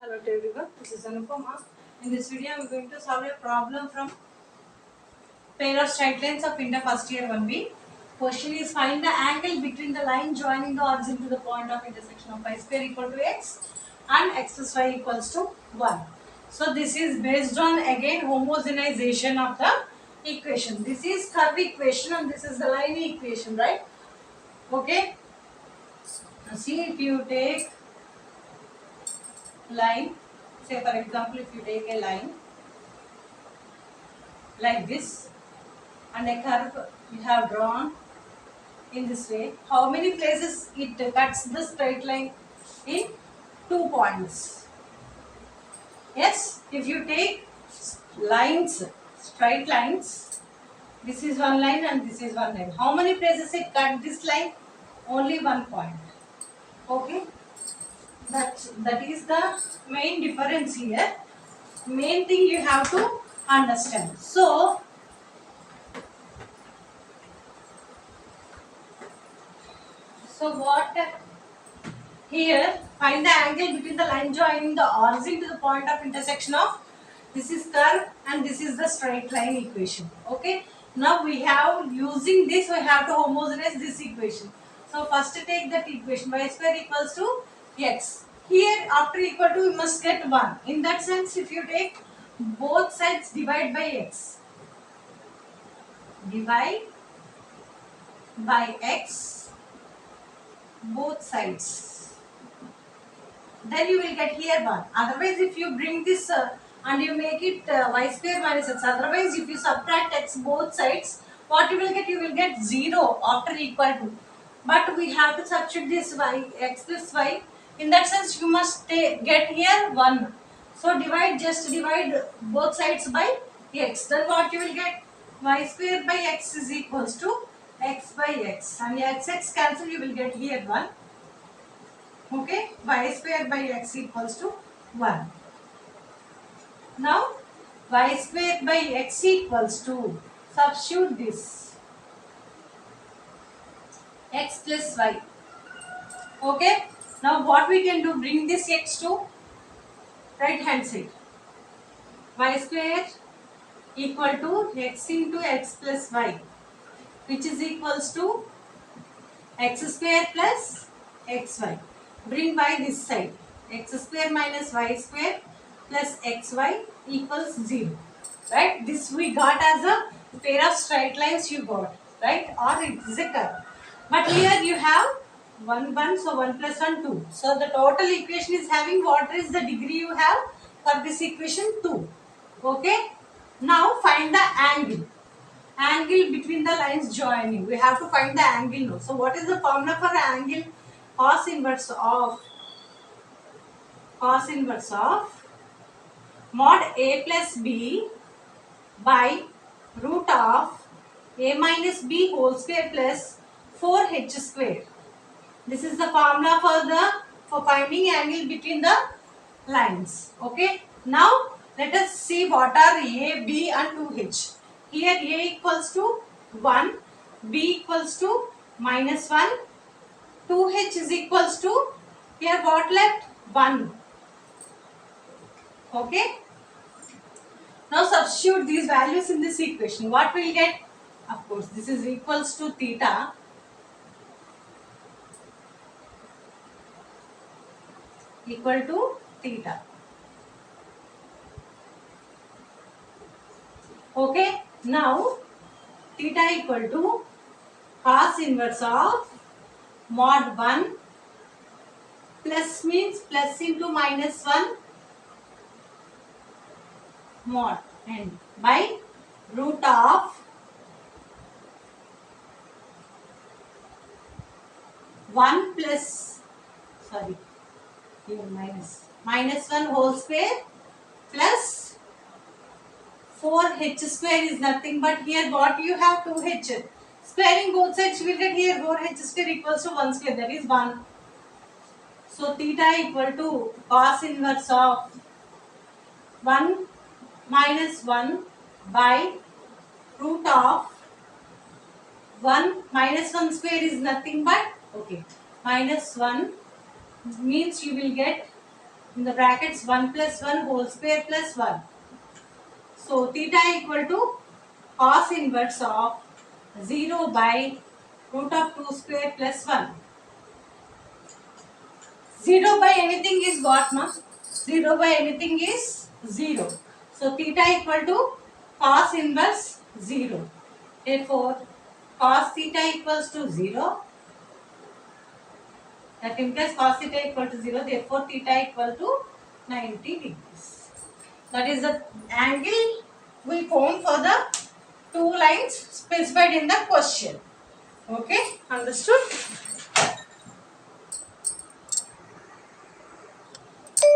Hello to everyone, this is Anupama. In this video, I am going to solve a problem from pair of straight lines of India first year 1B. Question is find the angle between the line joining the origin to the point of intersection of y square equal to x and x plus y equals to 1. So this is based on again homogenization of the equation. This is curve equation and this is the line equation, right? Okay. Now see, if you take line, say for example, if you take a line like this and a curve you have drawn in this way, how many places it cuts the straight line? In 2 points. Yes, if you take lines, straight lines, this is one line and this is one line, how many places it cut this line? Only 1 point. Okay, that is the main difference here, main thing you have to understand. So what here, find the angle between the line joining the origin to the point of intersection of this is curve and this is the straight line equation. Okay, now we have, using this we have to homogenize this equation. So first take that equation, y square equals to x. Here after equal to we must get 1. In that sense, if you take both sides, divide by x, divide by x both sides, then you will get here 1. Otherwise, if you bring this and you make it y square minus x, otherwise if you subtract x both sides, what you will get? You will get 0 after equal to. But we have to substitute this y, x plus y. In that sense, you must get here 1. So just divide both sides by x. Then what you will get? Y square by x is equals to x by x. And x cancel, you will get here 1. Okay, y square by x equals to 1. Now, y square by x equals to, substitute this, x plus y. Okay, now what we can do, bring this x to right hand side. Y square equal to x into x plus y, which is equals to x square plus xy. Bring by this side, x square minus y square plus xy equals 0. Right? This we got as a pair of straight lines you got. Right? Or it is a curve. But here you have 1, 1, so 1 plus 1, 2. So the total equation is having, what is the degree you have for this equation? 2. Okay? Now find the angle. Angle between the lines joining. We have to find the angle now. So what is the formula for angle? Cos inverse of mod a plus b by root of a minus b whole square plus 4h square. This is the formula for finding angle between the lines. Okay. Now let us see what are a, b and 2h. Here a equals to 1, b equals to minus 1, 2h is equals to, here what left? 1. Okay. Now substitute these values in this equation. What will get? Of course, this is equals to theta equal to theta. Okay. Now theta equal to cos inverse of mod 1 plus means plus into minus 1 mod and by root of 1 plus, sorry, here minus 1 whole square plus 4h square is nothing but here what you have, 2h. Squaring both sides you will get here 4h square equals to 1 square, that is 1. So theta equal to cos inverse of 1 minus 1 by root of 1 minus 1 square is nothing but, okay, minus 1 means you will get in the brackets 1 plus 1 whole square plus 1. So theta equal to cos inverse of 0 by root of 2 square plus 1. 0 by anything is what, ma? 0 by anything is 0. So theta equal to cos inverse 0. Therefore, cos theta equals to 0. That implies cos theta equal to 0. Therefore, theta equal to 90 degrees. That is the angle we form for the two lines specified in the question. Okay, understood?